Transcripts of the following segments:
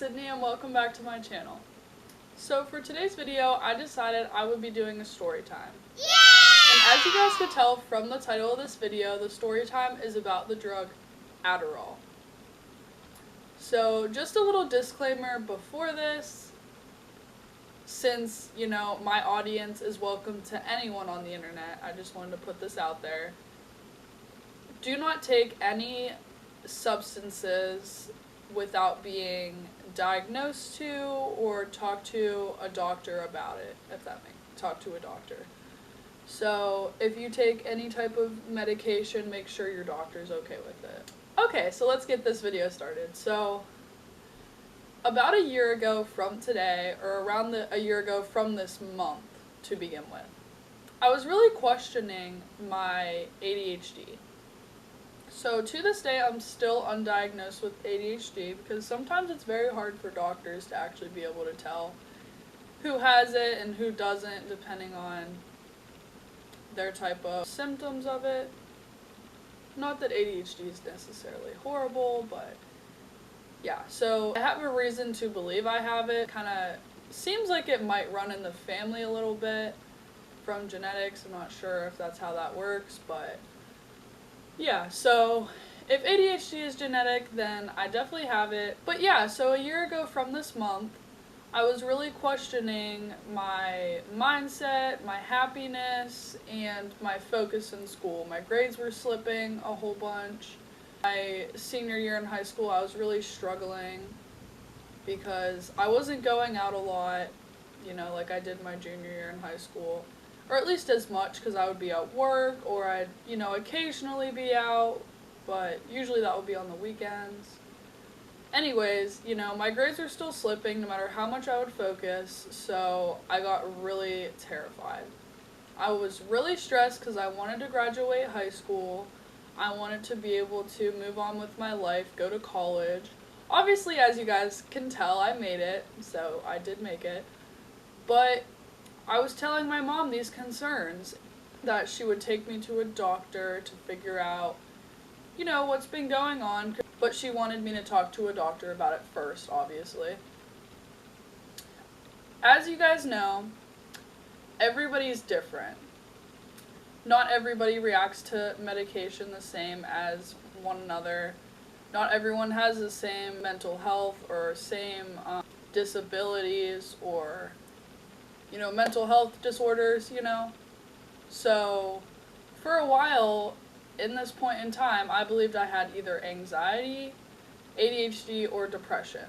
Sydney and welcome back to my channel. So for today's video, I decided I would be doing a story time. And as you guys could tell from the title of this video, the story time is about the drug Adderall. So just a little disclaimer before this, since, you know, my audience is welcome to anyone on the internet, I just wanted to put this out there. Do not take any substances without being diagnosed to or talk to a doctor about it, if that makes talk to a doctor. So if you take any type of medication, make sure your doctor's okay with it. Okay, so let's get this video started. So about a year ago from today, or around a year ago from this month to begin with, I was really questioning my ADHD. So to this day, I'm still undiagnosed with ADHD because sometimes it's very hard for doctors to actually be able to tell who has it and who doesn't, depending on their type of symptoms of it. Not that ADHD is necessarily horrible, but yeah. So I have a reason to believe I have it. Kind of seems like it might run in the family a little bit from genetics. I'm not sure if that's how that works, but yeah, so if ADHD is genetic, then I definitely have it. But yeah, so a year ago from this month, I was really questioning my mindset, my happiness, and my focus in school. My grades were slipping a whole bunch. My senior year in high school, I was really struggling because I wasn't going out a lot, you know, like I did my junior year in high school. Or at least as much, because I would be at work, or I'd, you know, occasionally be out, but usually that would be on the weekends. Anyways, you know, my grades were still slipping no matter how much I would focus, so I got really terrified. I was really stressed because I wanted to graduate high school. I wanted to be able to move on with my life, go to college. Obviously, as you guys can tell, I made it, so I did make it. But I was telling my mom these concerns, that she would take me to a doctor to figure out, you know, what's been going on, but she wanted me to talk to a doctor about it first, obviously. As you guys know, everybody's different. Not everybody reacts to medication the same as one another. Not everyone has the same mental health or same disabilities or, you know, mental health disorders, you know. So for a while, in this point in time, I believed I had either anxiety, ADHD, or depression.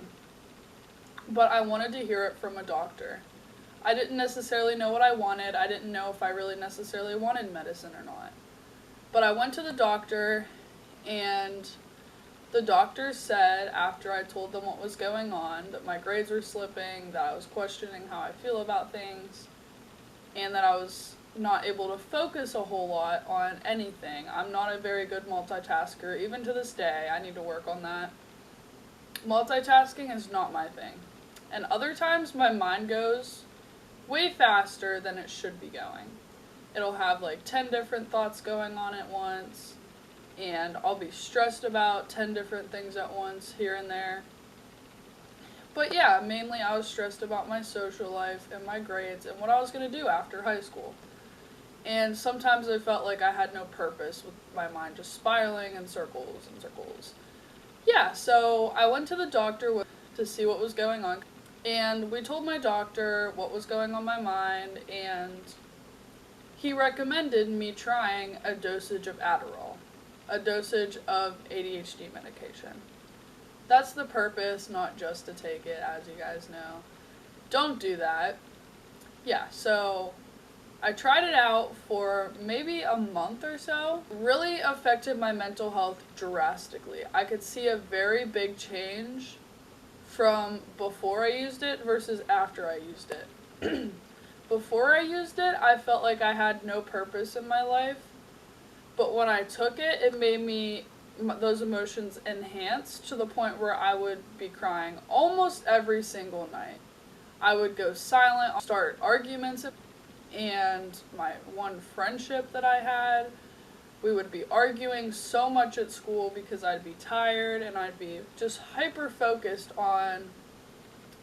But I wanted to hear it from a doctor. I didn't necessarily know what I wanted. I didn't know if I really necessarily wanted medicine or not. But I went to the doctor, and the doctor said, after I told them what was going on, that my grades were slipping, that I was questioning how I feel about things, and that I was not able to focus a whole lot on anything. I'm not a very good multitasker. Even to this day, I need to work on that. Multitasking is not my thing. And other times, my mind goes way faster than it should be going. It'll have like 10 different thoughts going on at once, and I'll be stressed about 10 different things at once here and there. But yeah, mainly I was stressed about my social life and my grades and what I was going to do after high school. And sometimes I felt like I had no purpose, with my mind just spiraling in circles and circles. Yeah, so I went to the doctor to see what was going on. And we told my doctor what was going on my mind, and he recommended me trying a dosage of Adderall, a dosage of ADHD medication. That's the purpose, not just to take it, as you guys know. Don't do that. Yeah, so I tried it out for maybe a month or so. Really affected my mental health drastically. I could see a very big change from before I used it versus after I used it. Before I used it, I felt like I had no purpose in my life. But when I took it, it made me, those emotions enhanced to the point where I would be crying almost every single night. I would go silent, start arguments, and my one friendship that I had, we would be arguing so much at school because I'd be tired and I'd be just hyper focused on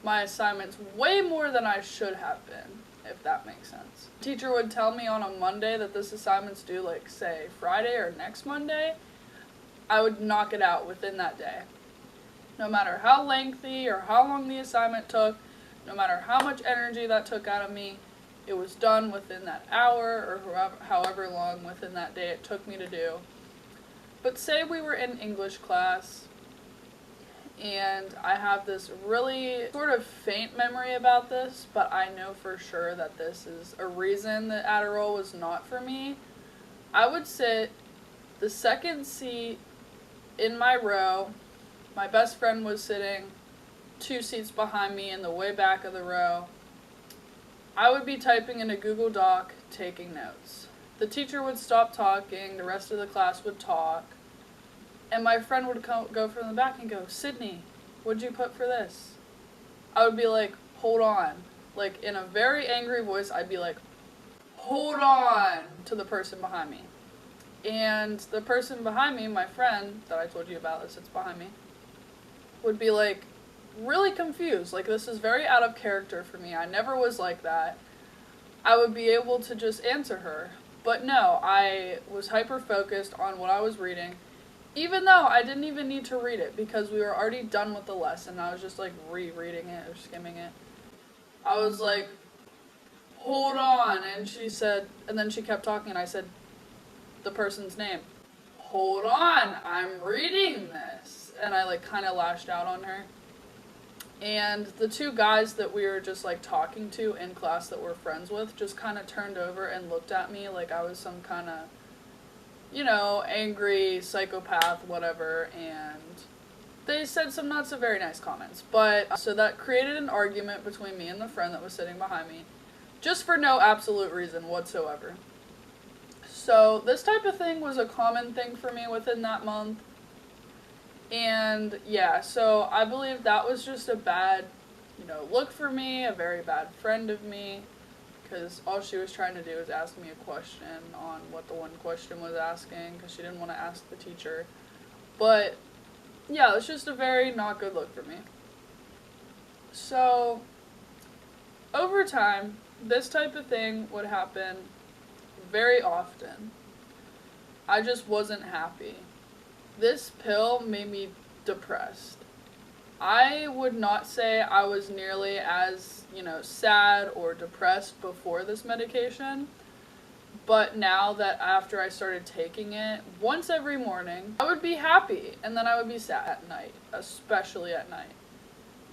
my assignments way more than I should have been, if that makes sense. Teacher would tell me on a Monday that this assignment's due, like, say, Friday or next Monday. I would knock it out within that day. No matter how lengthy or how long the assignment took, no matter how much energy that took out of me, it was done within that hour or however long within that day it took me to do. But say we were in English class, and I have this really sort of faint memory about this, but I know for sure that this is a reason that Adderal was not for me. I would sit the second seat in my row. My best friend was sitting 2 seats behind me in the way back of the row. I would be typing in a Google Doc, taking notes. The teacher would stop talking, the rest of the class would talk, and my friend would go from the back and go, "Sydney, what'd you put for this?" I would be like, "Hold on." Like, in a very angry voice, I'd be like, "Hold on," to the person behind me. And the person behind me, my friend that I told you about that sits behind me, would be like, really confused. Like, this is very out of character for me. I never was like that. I would be able to just answer her. But no, I was hyper-focused on what I was reading, even though I didn't even need to read it because we were already done with the lesson. I was just, like, rereading it or skimming it. I was like, "Hold on," and she said, and then she kept talking, and I said the person's name. "Hold on, I'm reading this." And I, like, kind of lashed out on her. And the 2 guys that we were just, like, talking to in class that we're friends with just kind of turned over and looked at me like I was some kind of, you know, angry psychopath, whatever, and they said some not so very nice comments. But, so that created an argument between me and the friend that was sitting behind me, just for no absolute reason whatsoever. So, this type of thing was a common thing for me within that month. And yeah, so I believe that was just a bad, you know, look for me, a very bad friend of me, because all she was trying to do was ask me a question on what the one question was asking, because she didn't want to ask the teacher. But yeah, it's just a very not good look for me. So over time, this type of thing would happen very often. I just wasn't happy. This pill made me depressed. I would not say I was nearly as, you know, sad or depressed before this medication, but now that after I started taking it, once every morning, I would be happy, and then I would be sad at night, especially at night.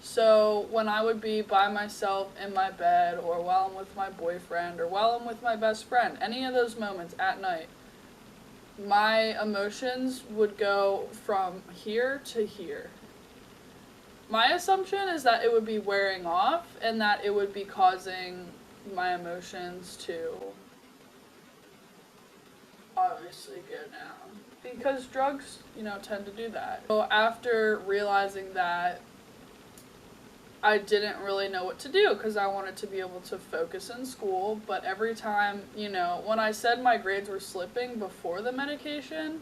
So when I would be by myself in my bed, or while I'm with my boyfriend, or while I'm with my best friend, any of those moments at night, my emotions would go from here to here. My assumption is that it would be wearing off and that it would be causing my emotions to obviously go down. Because drugs, you know, tend to do that. So after realizing that, I didn't really know what to do because I wanted to be able to focus in school, but every time, you know, when I said my grades were slipping before the medication,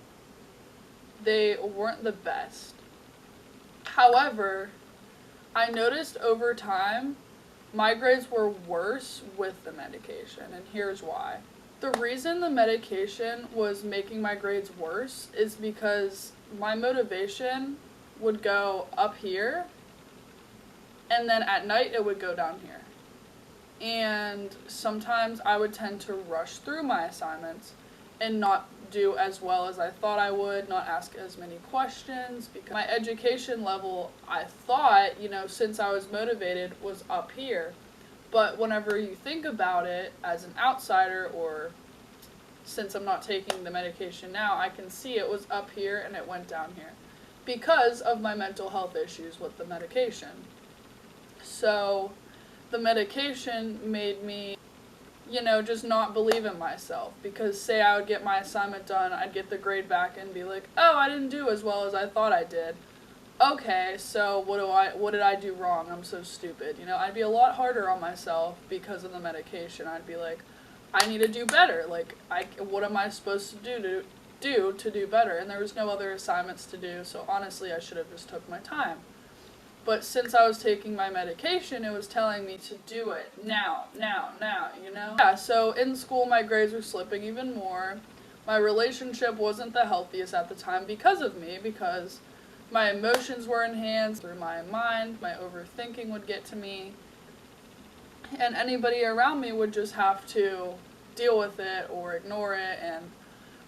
they weren't the best. However, I noticed over time my grades were worse with the medication, and here's why. The reason the medication was making my grades worse is because my motivation would go up here, and then at night it would go down here. And sometimes I would tend to rush through my assignments and not do as well as I thought I would, not ask as many questions, because my education level, I thought, you know, since I was motivated, was up here. But whenever you think about it as an outsider, or since I'm not taking the medication now, I can see it was up here and it went down here because of my mental health issues with the medication. So the medication made me, you know, just not believe in myself, because say I would get my assignment done, I'd get the grade back and be like, oh, I didn't do as well as I thought I did. Okay, so what did I do wrong? I'm so stupid. You know, I'd be a lot harder on myself because of the medication. I'd be like, I need to do better. Like, what am I supposed to do to do better? And there was no other assignments to do, so honestly, I should have just took my time. But since I was taking my medication, it was telling me to do it now, you know? Yeah, so in school, my grades were slipping even more. My relationship wasn't the healthiest at the time because of me, because my emotions were enhanced through my mind, my overthinking would get to me, and anybody around me would just have to deal with it or ignore it, and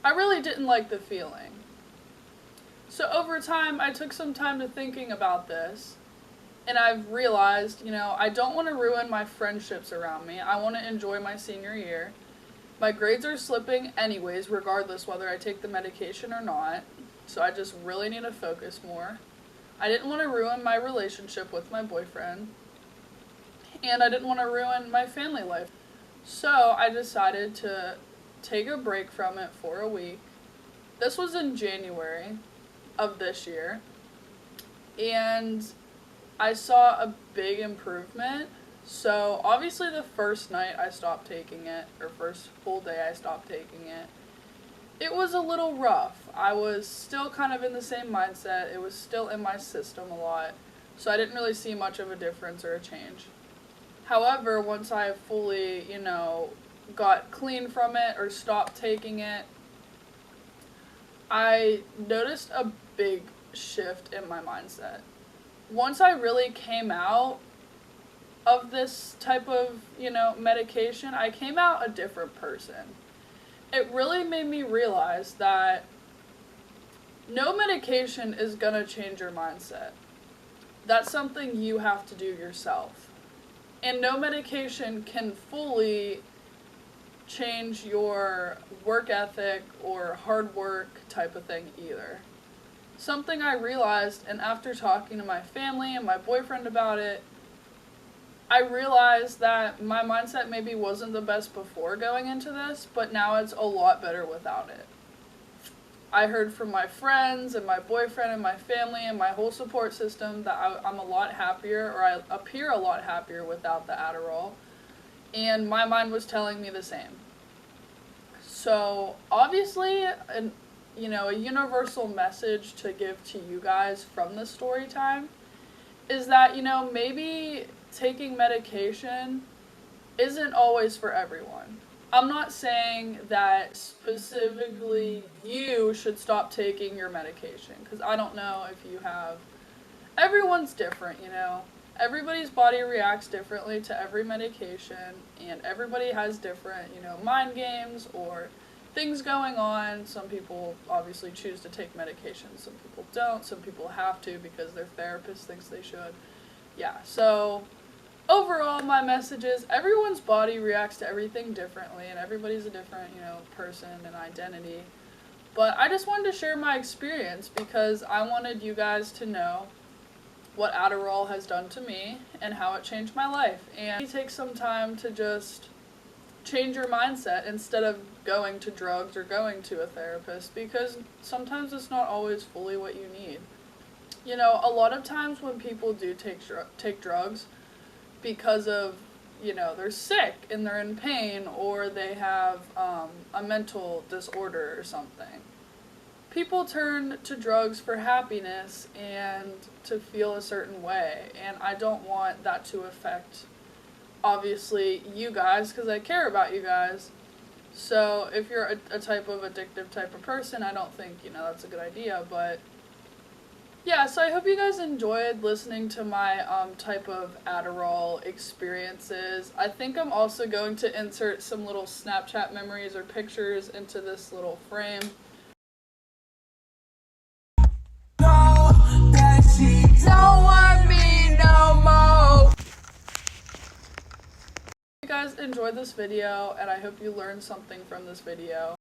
I really didn't like the feeling. So over time, I took some time to thinking about this, and I've realized, I don't want to ruin my friendships around me. I want to enjoy my senior year. My grades are slipping anyways, regardless whether I take the medication or not, so I just really need to focus more. I didn't want to ruin my relationship with my boyfriend, and I didn't want to ruin my family life. So I decided to take a break from it for a week. This was in January of this year, and I saw a big improvement. So obviously the first night I stopped taking it, or first full day I stopped taking it, it was a little rough. I was still kind of in the same mindset. It was still in my system a lot, so I didn't really see much of a difference or a change. However, once I fully, got clean from it or stopped taking it, I noticed a big shift in my mindset. Once I really came out of this type of, medication, I came out a different person. It really made me realize that no medication is gonna change your mindset. That's something you have to do yourself. And no medication can fully change your work ethic or hard work type of thing either. Something I realized, and after talking to my family and my boyfriend about it, I realized that my mindset maybe wasn't the best before going into this, but now it's a lot better without it. I heard from my friends and my boyfriend and my family and my whole support system that I'm a lot happier, or I appear a lot happier without the Adderall, and my mind was telling me the same. So obviously, a universal message to give to you guys from the story time is that, maybe taking medication isn't always for everyone. I'm not saying that specifically you should stop taking your medication, because I don't know if you have... Everyone's different, Everybody's body reacts differently to every medication, and everybody has different, mind games or things going on. Some people obviously choose to take medication, some people don't, some people have to because their therapist thinks they should. Yeah, so overall, my message is everyone's body reacts to everything differently, and everybody's a different, person and identity. But I just wanted to share my experience because I wanted you guys to know what Adderall has done to me and how it changed my life. And take some time to just change your mindset instead of going to drugs or going to a therapist, because sometimes it's not always fully what you need. A lot of times when people do take drugs because of, they're sick and they're in pain, or they have a mental disorder or something, people turn to drugs for happiness and to feel a certain way, and I don't want that to affect, obviously, you guys, because I care about you guys. So if you're a type of addictive type of person, I don't think, that's a good idea. But yeah, so I hope you guys enjoyed listening to my type of Adderall experiences. I think I'm also going to insert some little Snapchat memories or pictures into this little frame. She don't want me no more. You guys enjoyed this video, and I hope you learned something from this video.